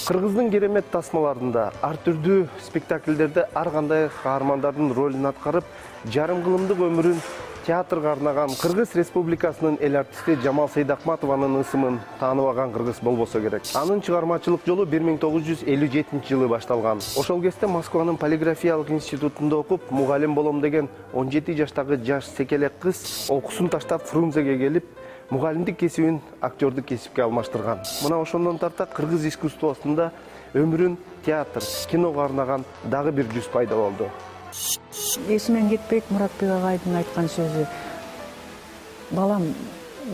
Кыргыздын керемет тасмаларында, ар түрдүү спектакльдерде ар кандай каармандардын ролун аткарып, жарым кылымдык өмүрүн театрга арнаган Кыргыз Республикасынын эл артисти Жамал Сейдакматованын ысымын тааныбаган кыргыз болбосо керек. Анын чыгармачылык жолу 1957-жылы башталган. Ошол кезде Москванын полиграфиялык институтунда окуп, мугалим болом деген 17 жаштагы жаш секелек кыз окуусун таштап Фрунзеге келип, мугалимдик кесибин актёрдук кесипке алмаштырган. Мына ошондон тарта кыргыз искусствосунда өмүрүн театр, киного арнаган дагы бир жүз пайда болду. Есімен кетпейт Мұратбек ағайдың айтқан сөзі. Балам,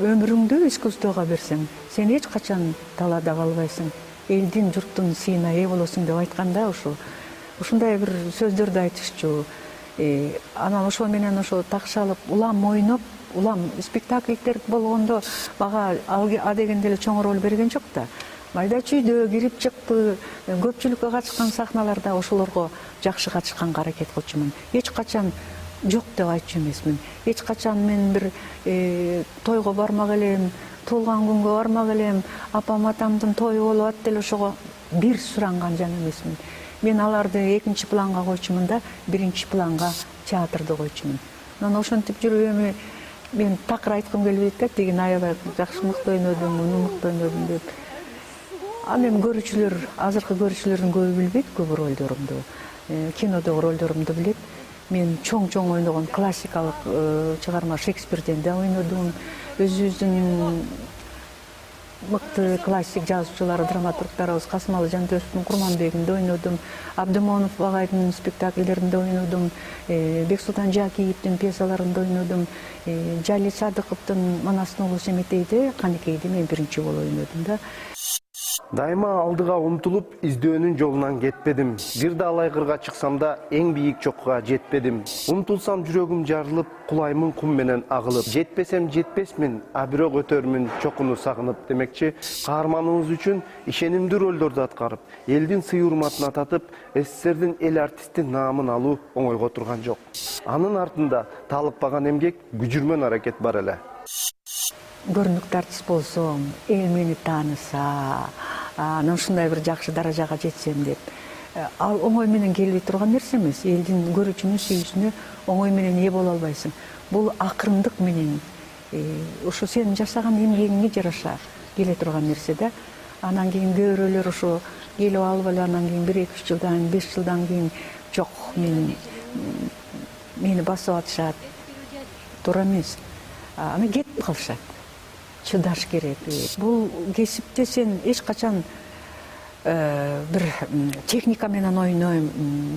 өміріңді искусствоға берсең, сен еш қачан талада қалбайсың. Елдің, жұрттың сыйына ие болосың деп айтқанда ушундай бір сөздерді айтышчу. Анан ошол менен ошо такшалып, улам ойноп, улам спектакльдер болгондо мага а дегенде эле чоң роль берген жок да. Майда чүйдө кирип чыкты, көпчүлүккө катышкан сахналарда ошолорго жакшы катышканга аракет кылчумун. Эч качан жок деп айтчу эмесмин. Эч качан мен бир тойго бармак элем, туулган күнгө бармак элем, апам атамдын тою болуп атты эле ошого бир суранган жан эмесмин. Мен аларды экинчи планга койчумун да, биринчи планга театрды койчумун. Анан ошентип жүрүп эми мен такыр айткым келбейт да, тиги аябай жакшы мыкты ойнодум, мыкты ойнодум деп. Ал эми көрүүчүлөр, азыркы көрүүчүлөрдүн көбү билбейт көп ролдорумду. Кинодогу ролдорумду билет. Мен чоң ойногон классикалык чыгарма Шекспирден да ойнодум. Өзүбүздүн мыкты классик жазуучулары, драматургдарыбыз Касымалы Жантөсовдун Курманбегинде ойнодум. Абдымонов агайдын спектакльдеринде ойнодум. Бексултан Жакиевдин пьесаларында ойнодум. Жали Садыковдун Манастын улуу Семетейде, Канекейде мен биринчи болуп ойнодум да. Дайыма алдыга умтулуп, издөөнүн жолунан кетпедим. Бир да алайгырга чыксам да, эң бийик чокуга жетпедим. Умтулсам жүрөгүм жарылып, кулаймын кум менен агылып. Жетпесем жетпесмин, а бирок өтөрмүн чокуну сагынып демекчи, каарманыбыз үчүн ишенимдүү ролдорду аткарып, элдин сый урматына татып, СССРдин эл артистин наамын алуу оңойго турган жок. Анын артында талыкпаган эмгек, күжүрмөн аракет бар эле. Көрүнүктүү артист болсом, эл мени тааныса, анан ушундай бир жакшы даражага жетсем деп. Ал оңой менен келбей турган нерсе эмес. Элдин көрүүчүнүн сүйүүсүнө оңой менен ээ боло албайсың. Бул акырындык менен, ошо сенин жашаган эмгегиңе жараша келе турган нерсе да. Анан кийин кээ бирөөлөр ошо келип алып эле анан кийин 1-2 жылдан, 5 жылдан кийин жок, мени басып атышат. Туура эмес. Аны кетип калышат. Чыдаш керек. Бул кесипте сен эч качан бир техника менен ойнойм,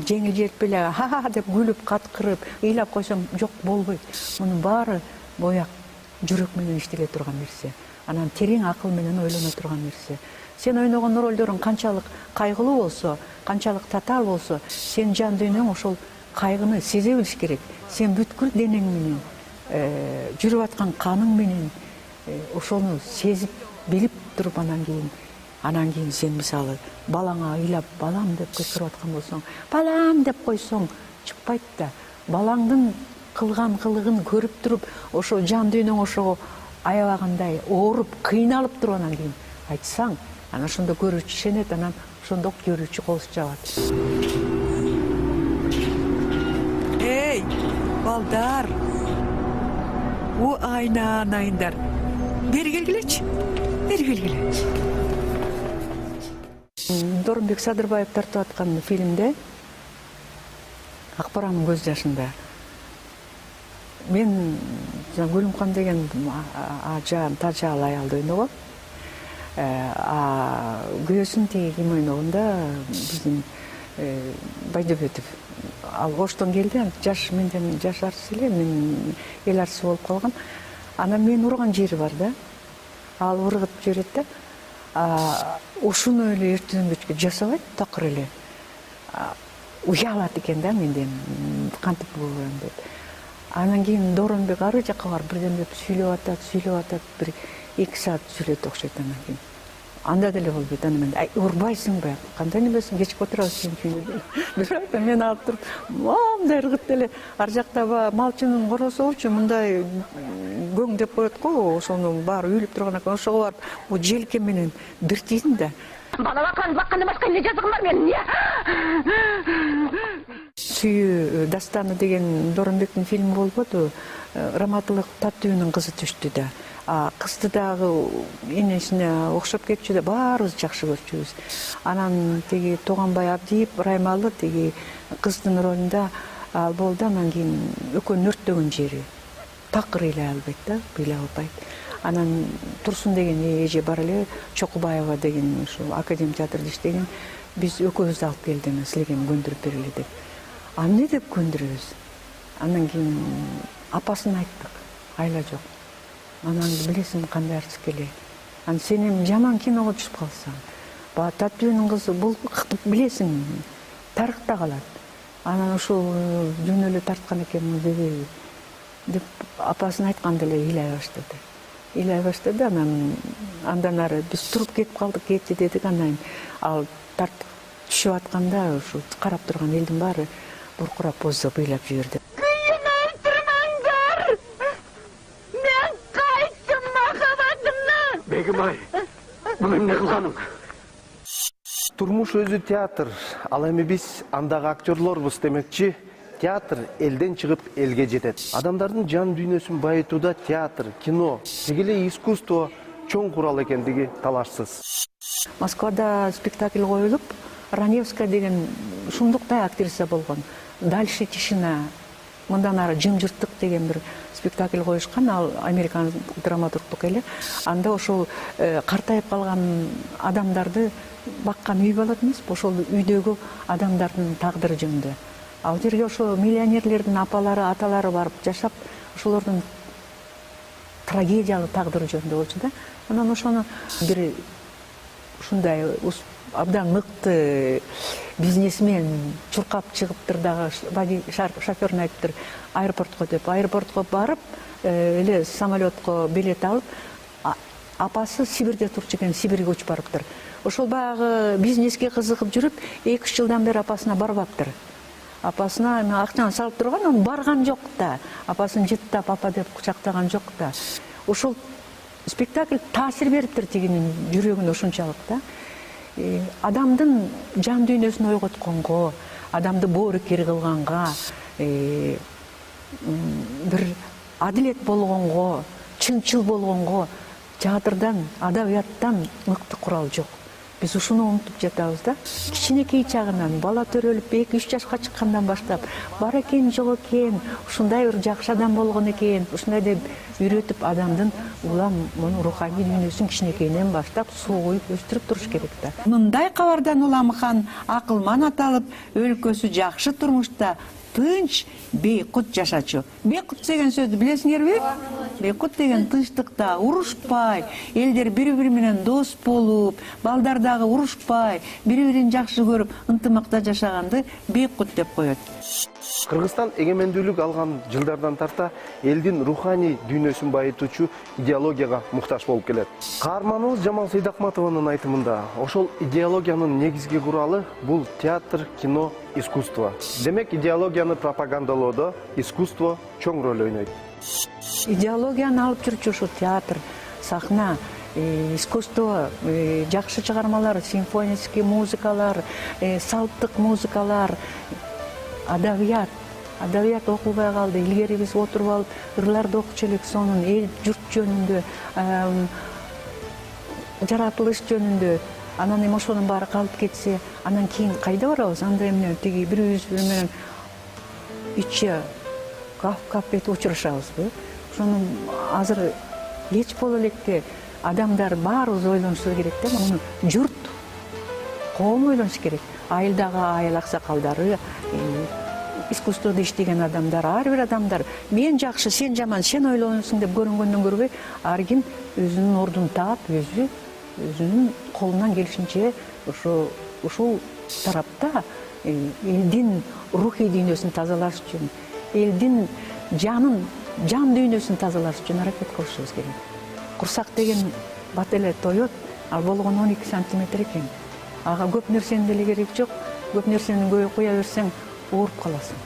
жеңил желп эле ха деп күлүп, каткырып, ыйлап койсом жок болбойт. Мунун баары бояк жүрөк менен иштеле турган нерсе. Анан терең акыл менен ойлоно турган нерсе. Сен ойногон ролдорун канчалык кайгылуу болсо, канчалык татаал болсо, сен жан дүйнөң ошол кайгыны сезе билиш керек. Сен бүткүл денең менен, жүрүп аткан каның менен ошону сезип, билип туруп анан кийин сен мисалы балаңа ыйлап, балам деп кычкырып аткан болсоң, балам деп койсоң чыкпайт да. Балаңдын кылган кылыгын көрүп туруп, ошо жан дүйнөң ошого аябагандай ооруп, кыйналып туруп анан кийин айтсаң, анан ошондо көрүүчү ишенет, анан ошондо көрүүчү кол чабат. Эй, балдар! О айнайындар! Бери келгилечи, бери келгилечи. Дорунбек Садырбаев тартып аткан фильмде Акбаранын көз жашында мен Гүлүмкан деген ажаан тажаал аялды ойногом. Күйөөсүн тиги ким ойногондо биздин Байдебетов. Ал Оштон келди, жаш менден жаш артист эле, мен эл артисти болуп калгам. Анан мен урган жери бар да. Ал ургып жиберет да. Ушуну эле эртеңгичке жасабайт, такыр эле. Уялат экен да менден, кантип болом деп. Анан кийин Доронбек ары жакка барып бирдемдеп сүйлөп атат, бир 2 саат сүйлөйт окшойт анан кийин. Анда деле болбойт, анан мен урбайсыңбы? Кандай небесиң, кечип отурабыз сен күйүнүп. Бирок мен алып туруп, мындай ыргыт эле ар жакта малчынын корособучу мындай көң деп коет го, ошонун баары үйлүп турган экен. Ошого барып, желке менен бир тийдим да. Бала баққандан басқа не жазығым бар менің, не? Сүйі дастаны деген Доронбектің фильмі болып еді, Раматылық Таттүйінің қызы түшті да. Қызды дағы енесіне оқшап кетші де, барыз жақшы көршіміз. Анан теге Тоғанбай Абдиев, Раймалы теге қыздың ролында болды, анан кейін өкөн өрттеген жері. Тақыр елі албайды, біле албайды. Анан Тұрсын деген еже бар әлі, Чоқыбаева деген академ театрды іштеген, біз өкөбізді алып келдіңіз, сілеген көндіріп беріледі. Не деп көндіріңіз? Анан кейін апасын айттық, айла жоқ. Анан білесің қандай артыс келе. Сенем жаман киноға түсіп қалсаң. Таттүйінің қызы бұл білесің, тарихта қалады. Анан ошол жөнөлө тартқан екен деп апасын айтқанда эле ыйлай баштады. Ыйлай баштады, андан ары биз туруп кетип калдык, кетти дедик, анан ал тартып түшүп атканда ушу карап турган элдин баары буркурап боздоп ыйлап жиберди. Кыйын өлтүрмөңдөр! Мен кайттым махаббатымдан! Бегим-ай, буну эмне кылганың? Турмуш өзү театр, ал эми биз андагы актерлорбуз демекчи. Театр элден чыгып элге жетет. Адамдардын жан дүйнөсүн байытууда театр, кино, тигиле искусство чоң курал экендиги талашсыз. Москвада спектакль коюлуп, Раневская деген шумдуктай актриса болгон. Дальше тишина, мындан ары жымжырттык деген бир спектакль коюшкан, ал американ драматургтук эле. Анда ошол картайып калган адамдарды баккан үй болот эмес, ошол үйдөгү адамдардын тагдыры жөнүндө. Ал жерге ошо миллионерлердин апалары, аталары барып жашап, ошолордун трагедиялы тагдыры жөнүндө болчу да. Анан ошону бир ушундай абдан мыкты бизнесмен чуркап чыгыптыр дагы, шофёрун айтыптыр, аэропортко деп, аэропортко барып, эле самолетко билет алып, апасы Сибирде турчу экен, Сибирге көчүп барыптыр. Ошол баягы бизнеске кызыгып жүрүп, 2-3 жылдан бери апасына барбаптыр. Апасына акчаны салып турган, он барган жок да. Апасын жыттап, апа деп кучактаган жок да. Ошол спектакль таасир бериптир тигинин жүрөгүнө ушунчалык да. Адамдын жан дүйнөсүн ойготконго, адамды боорукер кылганга, бир адилет болгонго, чынчыл болгонго театрдан, адабияттан мыкты курал жок. Биз ушуну унутуп жатабыз да. Кичинекей чагынан бала төрөлүп 2-3 жашка чыккандан баштап бар экен, жок экен, ушундай бир жакшы адам болгон экен, ушундай деп үйрөтүп адамдын улам руханий дүйнөсүн кичинекейинен баштап суугуйуп өстүрүп туруш керек да. Мындай кабардан уламхан акылман аталып, өлкөсү жакшы турмушта тынч бейкут жашачу. Бейкут деген сөздү билесиңерби? Бейкут деген тынчтыкта, урушпай, элдер бири-бири менен дос болуп, балдар дагы урушпай, бири-бирин жакшы көрүп, ынтымакта жашаганды бейкут деп коет. Кыргызстан эгемендүүлүк алган жылдардан тарта элдин руханий дүйнөсүн байытуучу идеологияга муктаж болуп келет. Каарманыбыз Жамал Сейдакматованын айтымында, ошол идеологиянын негизги куралы бул театр, кино, искусство. Демек, идеологияны пропагандалоодо искусство чоң роль ойнойт. Идеологияны алып жүрчү ушул театр, сахна, искусство, жакшы чыгармалар, симфонический музыкалар, салттык музыкалар, адабият окубай калды. Илгери биз отуруп алып, ырларды окучу элек, сонун эл журт жөнүндө, жаратылыш жөнүндө. Анан эми ошонун баары калып кетсе, анан кийин кайда барабыз? Анда эмне тиги бирибиз менен иче кап этип учурашабызбы? Ошону азыр кеч боло электе адамдар баарыбыз ойлонушубуз керек да. Муну журт, коом ойлонуш керек. Айылдагы айыл аксакалдары, искусствода иштеген адамдар, ар бир адамдар мен жакшы, сен жаман, сен ойлоносуң деп көрүнгөндөн көрбөй, ар ким өзүнүн ордун таап, өзүнүн колунан келишинче ушул тарапта элдин рухий дүйнөсүн тазалаш үчүн, элдин жан дүйнөсүн тазалаш үчүн аракет кылышыбыз керек. Курсак деген бат эле тоет, ал болгону 12 сантиметр экен. Ага көп нерсенин деле кереги жок. Көп нерсени көбөй куя берсең ооруп каласың.